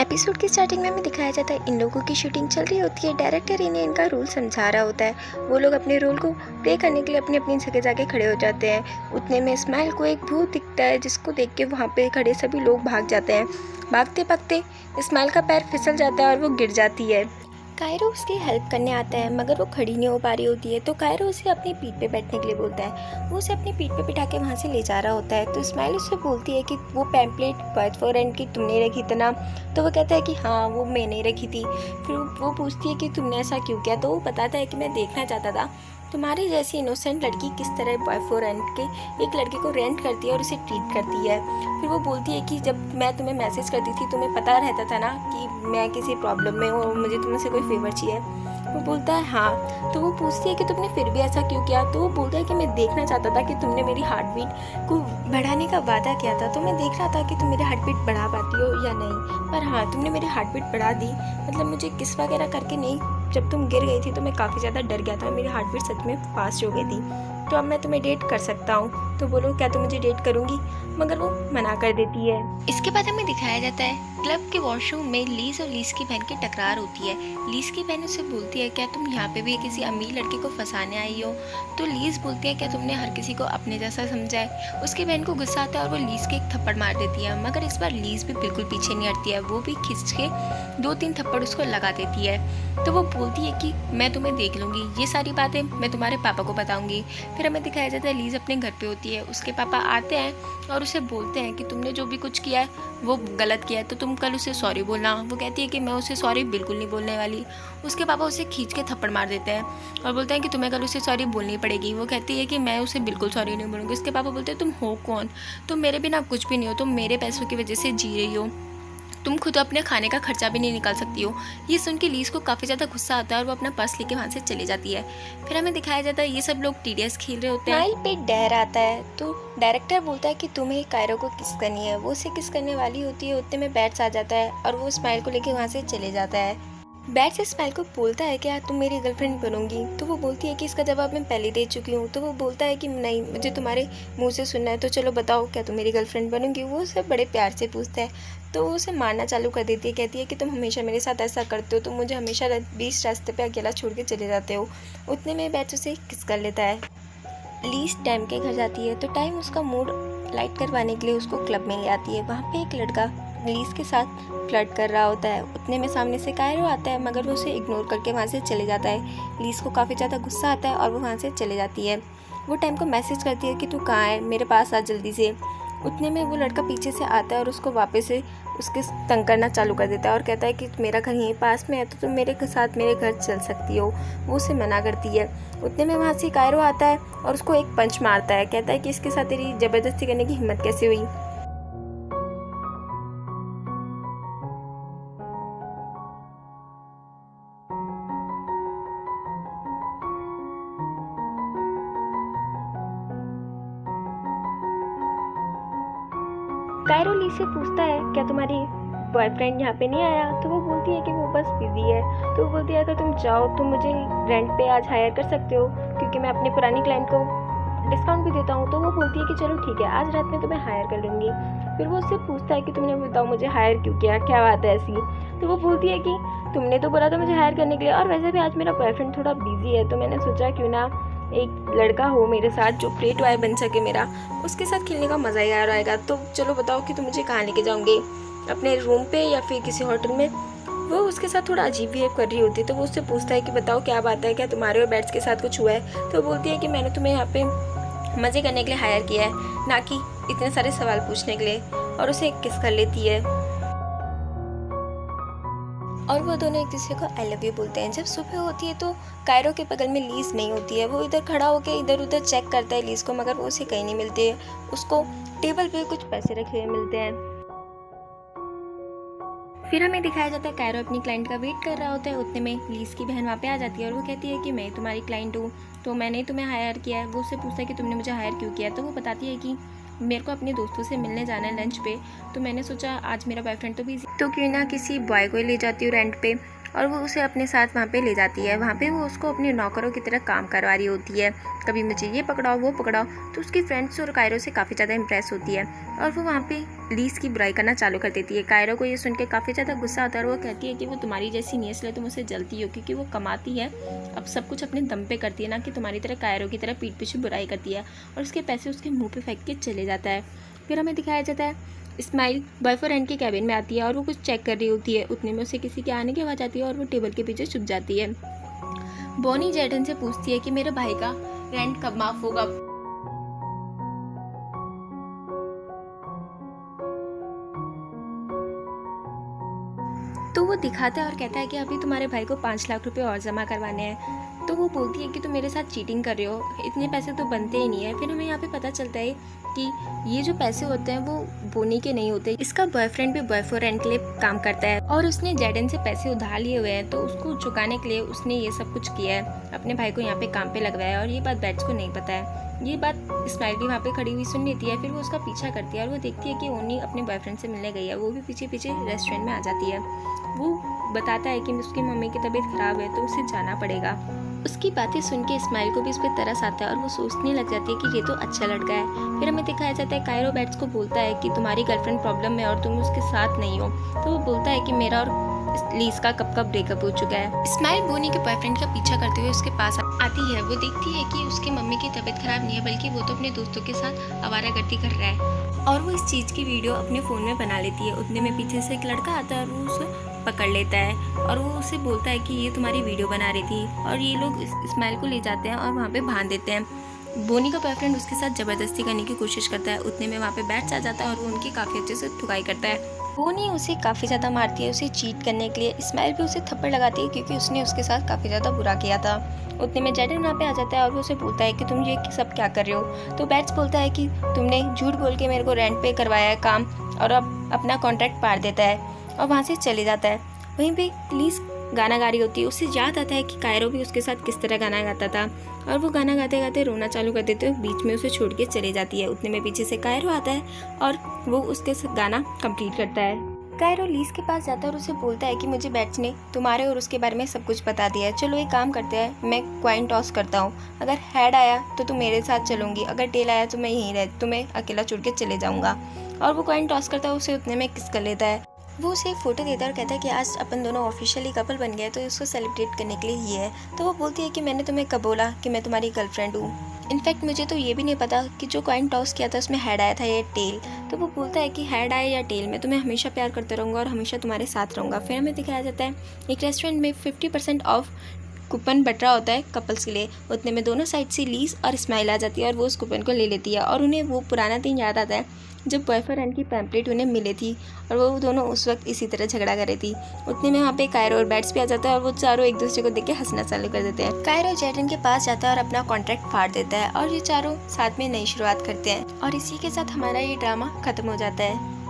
Episode की starting में हमें दिखाया जाता है इन लोगों की शूटिंग चल रही होती है। डायरेक्टर इन्हें इनका रोल समझा रहा होता है। वो लोग अपने रोल को प्ले करने के लिए अपनी अपनी जगह जाके खड़े हो जाते हैं। उतने में इस्माइल को एक भूत दिखता है जिसको देख के वहाँ पे खड़े सभी लोग भाग जाते हैं। भागते भागते इस्माइल का पैर फिसल जाता है और वो गिर जाती है। कायरो उसकी हेल्प करने आता है मगर वो खड़ी नहीं हो पा रही होती है, तो कायरो उसे अपनी पीठ पे बैठने के लिए बोलता है। वो उसे अपनी पीठ पे बिठा के वहाँ से ले जा रहा होता है। तो इस्माइल उससे बोलती है कि वो पैम्पलेट बर्थ फॉर रेंट की तुमने रखी थी ना। तो वो कहता है कि हाँ वो मैंने रखी थी। फिर वो पूछती है कि तुमने ऐसा क्यों किया। तो वो बताता है कि मैं देखना चाहता था तुम्हारी जैसी इनोसेंट लड़की किस तरह बॉय फॉर रेंट के एक लड़के को रेंट करती है और उसे ट्रीट करती है। फिर वो बोलती है कि जब मैं तुम्हें मैसेज करती थी तुम्हें पता रहता था ना कि मैं किसी प्रॉब्लम में हूँ और मुझे तुमसे कोई फेवर चाहिए। वो बोलता है हाँ। तो वो पूछती है कि तुमने फिर भी ऐसा क्यों किया। तो वो बोलता है कि मैं देखना चाहता था कि तुमने मेरी हार्ट बीट को बढ़ाने का वादा किया था, तो मैं देख रहा था कि तुम मेरी हार्ट बीट बढ़ा पाती हो या नहीं। पर हाँ तुमने मेरी हार्ट बीट बढ़ा दी, मतलब मुझे किस वगैरह करके नहीं। जब तुम गिर गई थी तो मैं काफ़ी ज़्यादा डर गया था, मेरी हार्ट बीट सच में फास्ट हो गई थी। तो अब मैं तुम्हें डेट कर सकता हूँ, तो बोलो क्या तुम मुझे डेट करूँगी। मगर वो मना कर देती है। इसके बाद हमें दिखाया जाता है क्लब के वॉशरूम में लीज और लीज की बहन की टकरार होती है। लीज की बहन उससे बोलती है क्या तुम यहाँ पे भी किसी अमीर लड़के को फंसाने आई हो। तो लीज बोलती है क्या तुमने हर किसी को अपने जैसा समझा है। उसकी बहन को गुस्सा आता है और वो लीज के एक थप्पड़ मार देती है, मगर इस बार लीज भी बिल्कुल पीछे नहीं हटती है। वो भी खिंच के 2-3 थप्पड़ उसको लगा देती है। तो वो बोलती है कि मैं तुम्हें देख लूँगी, ये सारी बातें मैं तुम्हारे पापा को बताऊँगी। फिर हमें दिखाया जाता है लीज अपने घर पे होती है। उसके पापा आते हैं और उसे बोलते हैं कि तुमने जो भी कुछ किया है वो गलत किया है, तो तुम कल उसे सॉरी बोलना। वो कहती है कि मैं उसे सॉरी बिल्कुल नहीं बोलने वाली। उसके पापा उसे खींच के थप्पड़ मार देते हैं और बोलते हैं कि तुम्हें कल उसे सॉरी बोलनी पड़ेगी। वो कहती है कि मैं उसे बिल्कुल सॉरी नहीं बोलूँगी। उसके पापा बोलते हैं तुम हो कौन, तुम मेरे बिना कुछ भी नहीं हो, तुम मेरे पैसों की वजह से जी रही हो, तुम खुद अपने खाने का खर्चा भी नहीं निकाल सकती हो। ये सुन के लीज को काफ़ी ज़्यादा गुस्सा आता है और वो अपना पर्स लेके वहाँ से चली जाती है। फिर हमें दिखाया जाता है ये सब लोग टीडीएस खेल रहे होते हैं। स्माइल पे डर आता है तो डायरेक्टर बोलता है कि तुम्हें कायरो को किस करनी है। वो उसे किस करने वाली होती है, उतने में बैट्स आ जाता है और वो स्माइल को लेके वहाँ से चले जाता है। बैट्स स्माइल को बोलता है कि यार तुम मेरी गर्लफ्रेंड बनोगी। तो वो बोलती है कि इसका जवाब मैं पहले दे चुकी हूँ। तो वो बोलता है कि नहीं मुझे तुम्हारे मुंह से सुनना है, तो चलो बताओ क्या तुम मेरी गर्लफ्रेंड बनोगी। वो उसे बड़े प्यार से पूछता है तो वो उसे मारना चालू कर देती है। कहती है कि तुम हमेशा मेरे साथ ऐसा करते हो, तुम मुझे हमेशा बीच रास्ते पे अकेला छोड़ के चले जाते हो। उतने में बैट्स उसे किस कर लेता है। लीज टाइम के घर जाती है तो टाइम उसका मूड लाइट करवाने के लिए उसको क्लब में ले आती है। वहाँ पे एक लड़का लीज के साथ फ्लर्ट कर रहा होता है। उतने में सामने से कायरो आता है मगर वो उसे इग्नोर करके वहाँ से चले जाता है। लीज को काफ़ी ज़्यादा गुस्सा आता है और वो वहाँ से चले जाती है। वो टाइम को मैसेज करती है कि तू कहाँ है, मेरे पास आ जल्दी से। उतने में वो लड़का पीछे से आता है और उसको वापस से उसके तंग करना चालू कर देता है और कहता है कि मेरा घर यहीं पास में है तो तुम मेरे साथ मेरे घर चल सकती हो। वो उसे मना करती है। उतने में वहाँ से कायरो आता है और उसको एक पंच मारता है। कहता है कि इसके साथ तेरी ज़बरदस्ती करने की हिम्मत कैसे हुई। कायरो ली से पूछता है क्या तुम्हारी बॉयफ्रेंड यहाँ पे नहीं आया। तो वो बोलती है कि वो बस बिजी है। तो वो बोलती है अगर तुम चाहो तो मुझे रेंट पे आज हायर कर सकते हो क्योंकि मैं अपने पुरानी क्लाइंट को डिस्काउंट भी देता हूँ। तो वो बोलती है कि चलो ठीक है आज रात में तुम्हें हायर कर लूँगी। फिर वो उससे पूछता है कि तुमने बताओ मुझे हायर क्यों किया, क्या बात है ऐसी। तो वो बोलती है कि तुमने तो बोला था मुझे हायर करने के लिए और वैसे भी आज मेरा बॉयफ्रेंड थोड़ा बिजी है तो मैंने सोचा क्यों ना एक लड़का हो मेरे साथ जो प्ले टॉय बन सके मेरा, उसके साथ खेलने का मज़ा ही आ रहेगा। तो चलो बताओ कि तुम मुझे कहाँ लेके जाओगे, अपने रूम पे या फिर किसी होटल में। वो उसके साथ थोड़ा अजीब बिहेव कर रही होती है। तो वो उससे पूछता है कि बताओ क्या बात है, क्या तुम्हारे और बैट्स के साथ कुछ हुआ है। तो वो बोलती है कि मैंने तुम्हें यहाँ पे मज़े करने के लिए हायर किया है, ना कि इतने सारे सवाल पूछने के लिए। और उसे किस कर लेती है और वो दोनों एक दूसरे को आई लव यू बोलते हैं। जब सुबह होती है तो कायरो के बगल में लीज नहीं होती है। वो इधर खड़ा होकर इधर उधर चेक करता है लीज को, मगर वो उसे कहीं नहीं मिलती है। उसको टेबल पे कुछ पैसे रखे हुए मिलते हैं। फिर हमें दिखाया जाता है कायरो अपनी क्लाइंट का वेट कर रहा होता है। उतने में लीज की बहन वहाँ पे आ जाती है और वो कहती है कि मैं तुम्हारी क्लाइंट हूँ, तो मैंने तुम्हें हायर किया है। वो उससे पूछता है कि तुमने मुझे हायर क्यों किया। तो वो बताती है कि मेरे को अपने दोस्तों से मिलने जाना है लंच पे, तो मैंने सोचा आज मेरा बॉयफ्रेंड तो बिजी, तो क्यों ना किसी बॉय को ले जाती हूँ रेंट पे। और वो उसे अपने साथ वहाँ पे ले जाती है। वहाँ पे वो उसको अपने नौकरों की तरह काम करवा रही होती है, कभी मुझे ये पकड़ाओ वो पकड़ाओ। तो उसकी फ्रेंड्स और कायरो से काफ़ी ज़्यादा इम्प्रेस होती है और वो वहाँ पे लीस की बुराई करना चालू कर देती है। कायरो को ये सुन के काफ़ी ज़्यादा गुस्सा आता है और वो कहती है कि वो तुम्हारी जैसी नहीं है, इसलिए तुम उसे जलती हो, क्योंकि वो कमाती है, अब सब कुछ अपने दम पे करती है, ना कि तुम्हारी तरह कायरो की तरह पीठ पीछे बुराई करती है। और उसके पैसे उसके मुँह पे फेंक के चले जाता है। फिर हमें दिखाया जाता है इस्माइल बॉयफ्रेंड के कैबिन में आती है और वो कुछ चेक कर रही होती है। उतने में उसे किसी के आने की आवाज़ आती है और वो टेबल के पीछे छुप जाती है। बोनी जैडन से पूछती है कि मेरे भाई का रेंट कब माफ़ होगा। तो वो दिखाता है और कहता है कि अभी तुम्हारे भाई को 5 लाख रुपए और जमा करवाने हैं। तो वो बोलती है कि तुम मेरे साथ चीटिंग कर रहे हो, इतने पैसे तो बनते ही नहीं है। फिर हमें यहाँ पे पता चलता है कि ये जो पैसे होते हैं वो बोनी के नहीं होते, इसका बॉयफ्रेंड भी बॉयफ्रेंड के लिए काम करता है और उसने जैडन से पैसे उधार लिए हुए हैं, तो उसको चुकाने के लिए उसने ये सब कुछ किया है, अपने भाई को यहाँ पे काम पे लगवाया। और ये बात बैट्स को नहीं पता है। ये बात इस्माइल भी वहाँ पे खड़ी हुई सुन लेती है। फिर वो उसका पीछा करती है और वो देखती है कि ओनी अपने बॉयफ्रेंड से मिलने गई है। वो भी पीछे पीछे रेस्टोरेंट में आ जाती है। वो बताता है कि उसकी मम्मी की तबीयत खराब है तो उसे जाना पड़ेगा। उसकी बातें सुन के इस्माइल को भी उस पर तरस आता है और वो सोचने लग जाती है कि ये तो अच्छा लड़का है। फिर हमें दिखाया जाता है कायरो बैट्स को बोलता है कि तुम्हारी गर्लफ्रेंड प्रॉब्लम में और तुम उसके साथ नहीं हो। तो वो बोलता है कि मेरा और लीज का कब कब ब्रेकअप हो चुका है। इस्माइल बोनी के बॉयफ्रेंड का पीछा करते हुए उसके पास आती है। वो देखती है कि उसकी मम्मी की तबीयत खराब नहीं है, बल्कि वो तो अपने दोस्तों के साथ आवारागर्दी कर रहा है और वो इस चीज़ की वीडियो अपने फ़ोन में बना लेती है। उतने में पीछे से एक लड़का आता है और वो उसे पकड़ लेता है और वो उसे बोलता है कि ये तुम्हारी वीडियो बना रही थी। और ये लोग इस्माइल को ले जाते हैं और वहाँ पे बांध देते हैं। बोनी का बॉयफ्रेंड उसके साथ ज़बरदस्ती करने की कोशिश करता है। उतने में वहाँ पे बैट्स आ जाता है और वो उनकी काफ़ी अच्छे से ठुकाई करता है। बोनी उसे काफ़ी ज़्यादा मारती है उसे चीट करने के लिए। इस्माइल भी उसे थप्पड़ लगाती है क्योंकि उसने उसके साथ काफ़ी ज़्यादा बुरा किया था। उतने में जैडन वहाँ पे आ जाता है और वो उसे बोलता है कि तुम ये सब क्या कर रहे हो। तो बैट्स बोलता है कि तुमने झूठ बोल के मेरे को रेंट पे करवाया है काम और अब अपना कॉन्ट्रैक्ट पार देता है और वहाँ से चले जाता है। वहीं पे लीज गाना गा रही होती है। उसे याद आता है कि कायरो भी उसके साथ किस तरह गाना गाता था और वो गाना गाते गाते रोना चालू कर देते हुए बीच में उसे छोड़ के चले जाती है। उतने में पीछे से कायरो आता है और वो उसके साथ गाना कंप्लीट करता है। कायरो लीज के पास जाता है और उसे बोलता है कि मुझे बैट्स ने तुम्हारे और उसके बारे में सब कुछ बता दिया है। चलो एक काम करते हैं, मैं क्वाइन टॉस करता हूँ, अगर हेड आया तो तुम मेरे साथ चलूंगी, अगर टेल आया तो मैं यहीं रह तुम्हें अकेला छोड़ के चले जाऊँगा। और वो क्वाइन टॉस करता है, उसे उतने में किस कर लेता है। वो उसे एक फ़ोटो देता है और कहता है कि आज अपन दोनों ऑफिशियली कपल बन गए, तो इसको सेलिब्रेट करने के लिए ही है। तो वो बोलती है कि मैंने तुम्हें कब बोला कि मैं तुम्हारी गर्लफ्रेंड हूँ, इनफैक्ट मुझे तो ये भी नहीं पता कि जो कॉइन टॉस किया था उसमें हेड आया था या टेल। तो वो बोलता है कि हेड आया या टेल, मैं तुम्हें हमेशा प्यार करता रहूँगा और हमेशा तुम्हारे साथ रहूँगा। फिर हमें दिखाया जाता है एक रेस्टोरेंट में 50% ऑफ कूपन बट रहा होता है कपल्स के लिए। उतने में दोनों साइड से लीज और इस्माइल आ जाती है और वो उस कूपन को ले लेती है और उन्हें वो पुराना दिन याद आता है जब बॉयफ्रेंड की पैम्पलेट उन्हें मिली थी और वो दोनों उस वक्त इसी तरह झगड़ा कर रही थी। उतने में वहाँ पे कायरो और बैट्स भी आ जाता है और वो चारों एक दूसरे को देख के हंसना चालू कर देते हैं। कायरो जैडन के पास जाता है और अपना कॉन्ट्रैक्ट फाड़ देता है और ये चारों साथ में नई शुरुआत करते हैं और इसी के साथ हमारा ये ड्रामा खत्म हो जाता है।